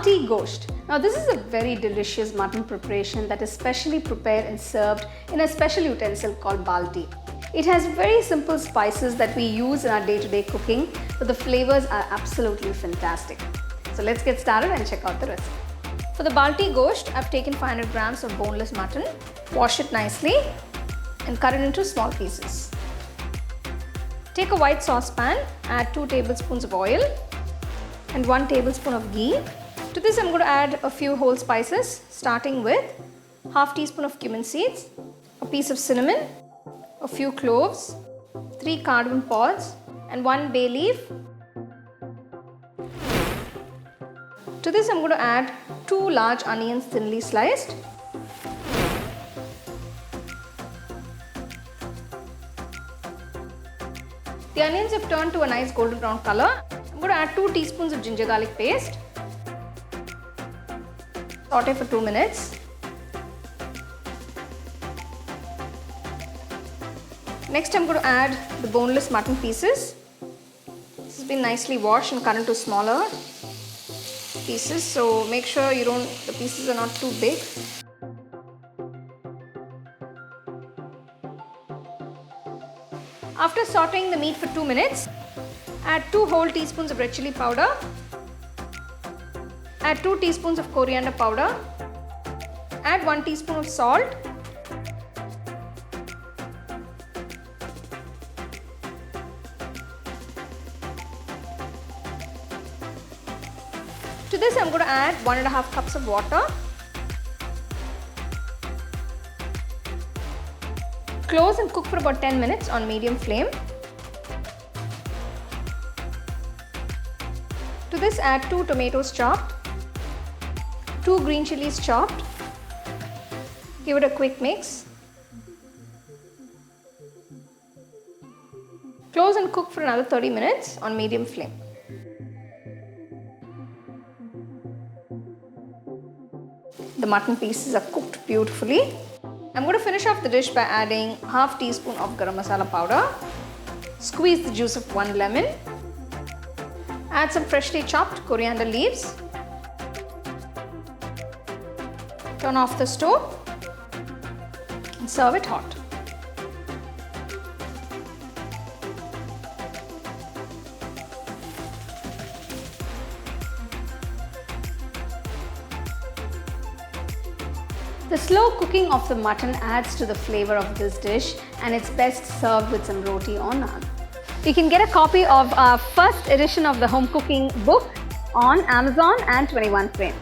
Balti Gosht. Now this is a very delicious mutton preparation that is specially prepared and served in a special utensil called Balti. It has very simple spices that we use in our day-to-day cooking, but the flavors are absolutely fantastic. So let's get started and check out the recipe. For the Balti Gosht, I've taken 500 grams of boneless mutton, wash it nicely and cut it into small pieces. Take a white saucepan, add 2 tablespoons of oil and 1 tablespoon of ghee. To this I'm going to add a few whole spices, starting with half teaspoon of cumin seeds, a piece of cinnamon, a few cloves, 3 cardamom pods and 1 bay leaf. To this I'm going to add 2 large onions thinly sliced. The onions have turned to a nice golden brown color. I'm going to add 2 teaspoons of ginger garlic paste. Saute for 2 minutes. Next I'm going to add the boneless mutton pieces. This has been nicely washed and cut into smaller pieces, so make sure the pieces are not too big. After sauteing the meat for 2 minutes, add 2 whole teaspoons of red chili powder. Add 2 teaspoons of coriander powder. Add 1 teaspoon of salt. To this I'm going to add 1.5 cups of water. Close and cook for about 10 minutes on medium flame. To this add 2 tomatoes chopped, 2 green chilies chopped. Give it a quick mix. Close and cook for another 30 minutes on medium flame. The mutton pieces are cooked beautifully. I'm going to finish off the dish by adding half teaspoon of Garam Masala powder. Squeeze the juice of 1 lemon. Add some freshly chopped coriander leaves. Turn off the stove and serve it hot. The slow cooking of the mutton adds to the flavor of this dish, and it's best served with some roti or naan. You can get a copy of our first edition of the home cooking book on Amazon and 21 Frame.